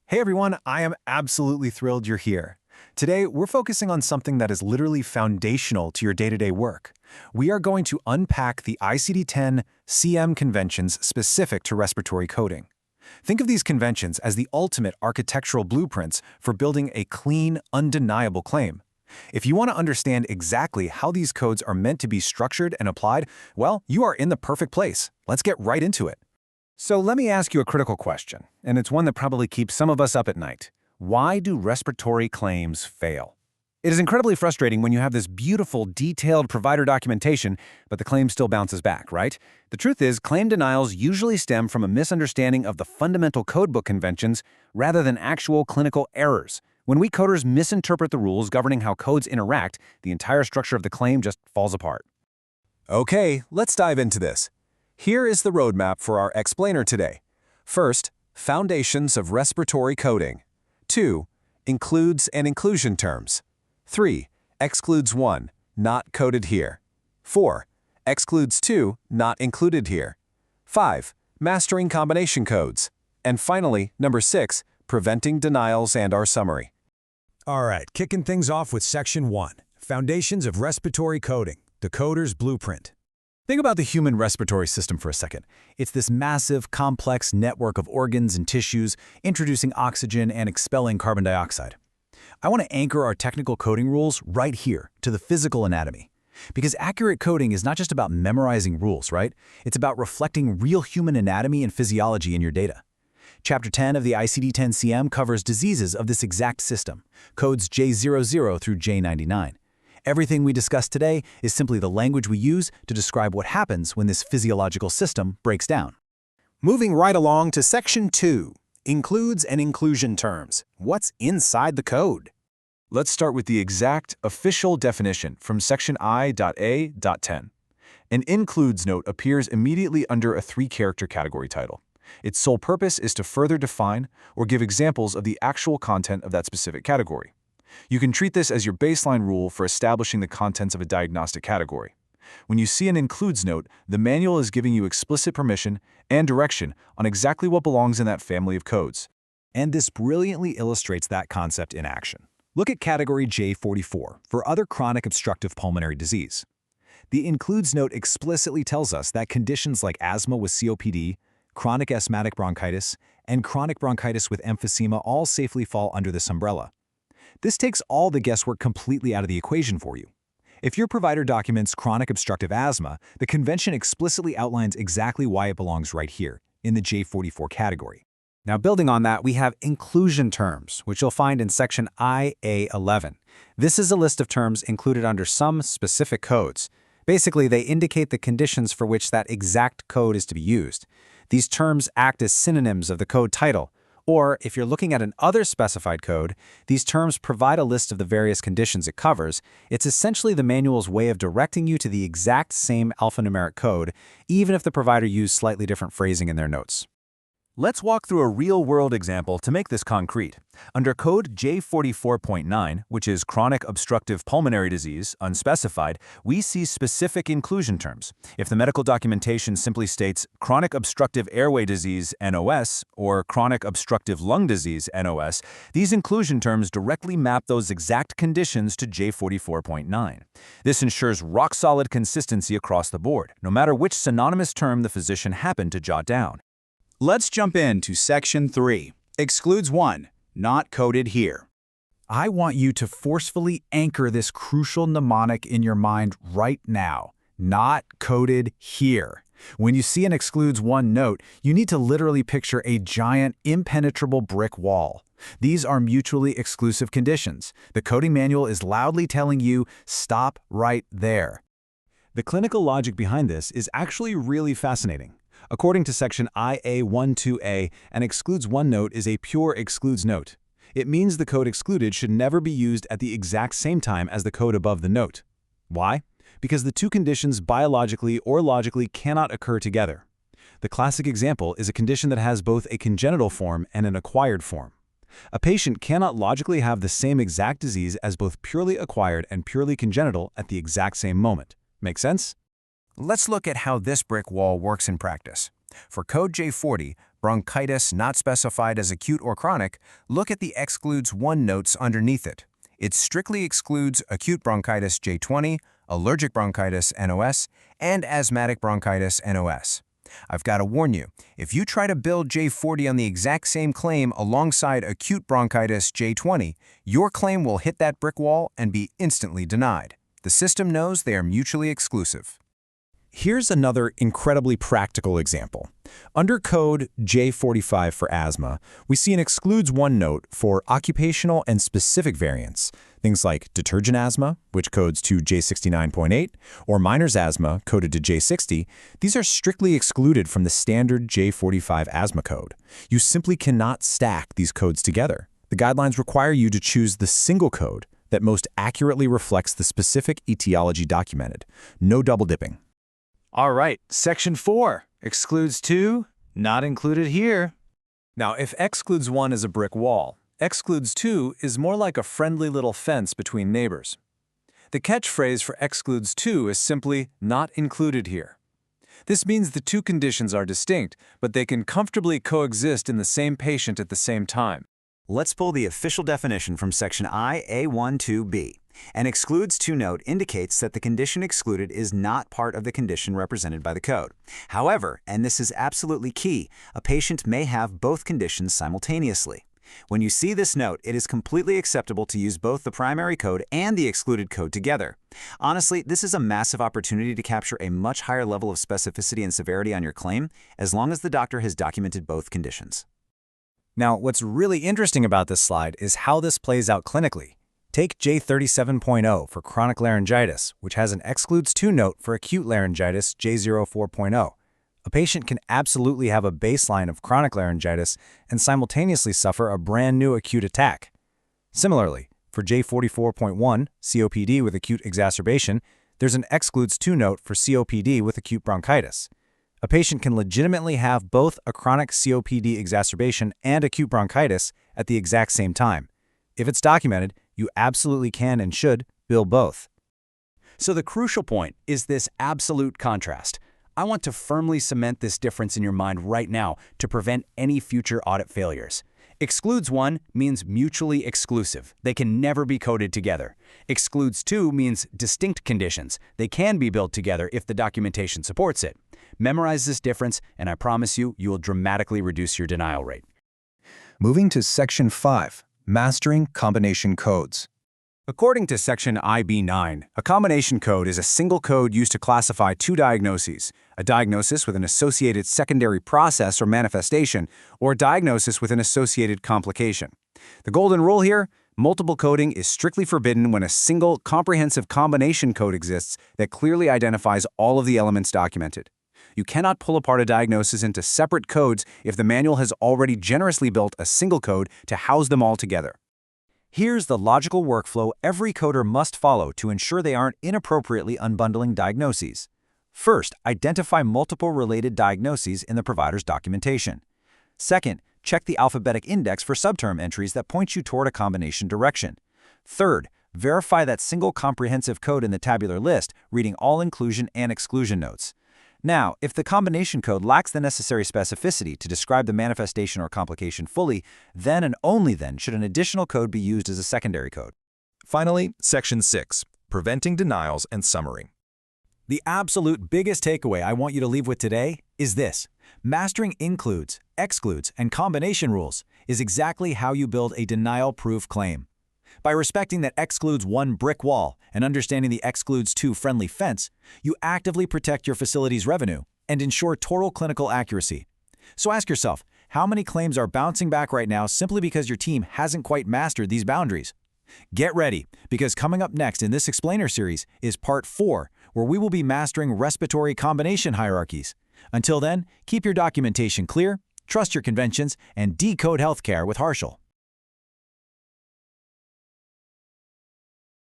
Hey everyone, I am absolutely thrilled you're here. Today, we're focusing on something that is literally foundational to your day-to-day work. We are going to unpack the ICD-10-CM conventions specific to respiratory coding. Think of these conventions as the ultimate architectural blueprints for building a clean, undeniable claim. If you want to understand exactly how these codes are meant to be structured and applied, well, you are in the perfect place. Let's get right into it. So let me ask you a critical question, and it's one that probably keeps some of us up at night. Why do respiratory claims fail? It is incredibly frustrating when you have this beautiful, detailed provider documentation, but the claim still bounces back, right? The truth is, claim denials usually stem from a misunderstanding of the fundamental codebook conventions rather than actual clinical errors. When we coders misinterpret the rules governing how codes interact, the entire structure of the claim just falls apart. Okay, let's dive into this. Here is the roadmap for our explainer today. First, foundations of respiratory coding. 2. Includes and inclusion terms. 3. Excludes 1, not coded here. 4. Excludes 2, not included here. 5. Mastering combination codes. And finally, number 6, preventing denials and our summary. All right, kicking things off with Section 1, Foundations of Respiratory Coding, the Coder's Blueprint. Think about the human respiratory system for a second. It's this massive, complex network of organs and tissues introducing oxygen and expelling carbon dioxide. I want to anchor our technical coding rules right here to the physical anatomy. Because accurate coding is not just about memorizing rules, right? It's about reflecting real human anatomy and physiology in your data. Chapter 10 of the ICD-10-CM covers diseases of this exact system, codes J00 through J99. Everything we discuss today is simply the language we use to describe what happens when this physiological system breaks down. Moving right along to Section 2, Includes and Inclusion Terms. What's inside the code? Let's start with the exact official definition from Section I.A.10. An includes note appears immediately under a 3-character category title. Its sole purpose is to further define or give examples of the actual content of that specific category. You can treat this as your baseline rule for establishing the contents of a diagnostic category. When you see an includes note, the manual is giving you explicit permission and direction on exactly what belongs in that family of codes. And this brilliantly illustrates that concept in action. Look at category J44 for other chronic obstructive pulmonary disease. The includes note explicitly tells us that conditions like asthma with COPD, chronic asthmatic bronchitis, and chronic bronchitis with emphysema all safely fall under this umbrella. This takes all the guesswork completely out of the equation for you. If your provider documents chronic obstructive asthma, the convention explicitly outlines exactly why it belongs right here, in the J44 category. Now, building on that, we have inclusion terms, which you'll find in Section IA11. This is a list of terms included under some specific codes. Basically, they indicate the conditions for which that exact code is to be used. These terms act as synonyms of the code title. Or, if you're looking at an other specified code, these terms provide a list of the various conditions it covers. It's essentially the manual's way of directing you to the exact same alphanumeric code, even if the provider used slightly different phrasing in their notes. Let's walk through a real-world example to make this concrete. Under code J44.9, which is chronic obstructive pulmonary disease, unspecified, we see specific inclusion terms. If the medical documentation simply states chronic obstructive airway disease, NOS, or chronic obstructive lung disease, NOS, these inclusion terms directly map those exact conditions to J44.9. This ensures rock-solid consistency across the board, no matter which synonymous term the physician happened to jot down. Let's jump into Section 3, Excludes 1, not coded here. I want you to forcefully anchor this crucial mnemonic in your mind right now. Not coded here. When you see an excludes 1 note, you need to literally picture a giant, impenetrable brick wall. These are mutually exclusive conditions. The coding manual is loudly telling you, stop right there. The clinical logic behind this is actually really fascinating. According to Section IA12A, an excludes 1 note is a pure excludes note. It means the code excluded should never be used at the exact same time as the code above the note. Why? Because the two conditions biologically or logically cannot occur together. The classic example is a condition that has both a congenital form and an acquired form. A patient cannot logically have the same exact disease as both purely acquired and purely congenital at the exact same moment. Make sense? Let's look at how this brick wall works in practice. For code J40, bronchitis not specified as acute or chronic, look at the excludes 1 notes underneath it. It strictly excludes acute bronchitis J20, allergic bronchitis NOS, and asthmatic bronchitis NOS. I've got to warn you, if you try to build J40 on the exact same claim alongside acute bronchitis J20, your claim will hit that brick wall and be instantly denied. The system knows they are mutually exclusive. Here's another incredibly practical example. Under code J45 for asthma, we see an excludes 1 note for occupational and specific variants, things like detergent asthma, which codes to J69.8, or miner's asthma, coded to J60. These are strictly excluded from the standard J45 asthma code. You simply cannot stack these codes together. The guidelines require you to choose the single code that most accurately reflects the specific etiology documented. No double dipping. All right, Section 4. Excludes 2, not included here. Now, if excludes 1 is a brick wall, excludes 2 is more like a friendly little fence between neighbors. The catchphrase for excludes 2 is simply not included here. This means the two conditions are distinct, but they can comfortably coexist in the same patient at the same time. Let's pull the official definition from Section IA12B. An excludes 2 note indicates that the condition excluded is not part of the condition represented by the code. However, and this is absolutely key, a patient may have both conditions simultaneously. When you see this note, it is completely acceptable to use both the primary code and the excluded code together. Honestly, this is a massive opportunity to capture a much higher level of specificity and severity on your claim, as long as the doctor has documented both conditions. Now, what's really interesting about this slide is how this plays out clinically. Take J37.0 for chronic laryngitis, which has an excludes 2 note for acute laryngitis J04.0. A patient can absolutely have a baseline of chronic laryngitis and simultaneously suffer a brand new acute attack. Similarly, for J44.1, COPD with acute exacerbation, there's an excludes 2 note for COPD with acute bronchitis. A patient can legitimately have both a chronic COPD exacerbation and acute bronchitis at the exact same time. If it's documented, you absolutely can and should bill both. So the crucial point is this absolute contrast. I want to firmly cement this difference in your mind right now to prevent any future audit failures. Excludes 1 means mutually exclusive. They can never be coded together. Excludes 2 means distinct conditions. They can be billed together if the documentation supports it. Memorize this difference, and I promise you, you will dramatically reduce your denial rate. Moving to Section 5, Mastering Combination Codes. According to Section IB9, a combination code is a single code used to classify 2 diagnoses, a diagnosis with an associated secondary process or manifestation, or a diagnosis with an associated complication. The golden rule here: multiple coding is strictly forbidden when a single, comprehensive combination code exists that clearly identifies all of the elements documented. You cannot pull apart a diagnosis into separate codes if the manual has already generously built a single code to house them all together. Here's the logical workflow every coder must follow to ensure they aren't inappropriately unbundling diagnoses. First, identify multiple related diagnoses in the provider's documentation. Second, check the alphabetic index for subterm entries that point you toward a combination direction. Third, verify that single comprehensive code in the tabular list, reading all inclusion and exclusion notes. Now, if the combination code lacks the necessary specificity to describe the manifestation or complication fully, then and only then should an additional code be used as a secondary code. Finally, Section 6, Preventing Denials and Summary. The absolute biggest takeaway I want you to leave with today is this: mastering includes, excludes, and combination rules is exactly how you build a denial-proof claim. By respecting that excludes 1 brick wall and understanding the excludes 2 friendly fence, you actively protect your facility's revenue and ensure total clinical accuracy. So ask yourself, how many claims are bouncing back right now simply because your team hasn't quite mastered these boundaries? Get ready, because coming up next in this Explainer series is Part 4, where we will be mastering respiratory combination hierarchies. Until then, keep your documentation clear, trust your conventions, and decode healthcare with Harshal.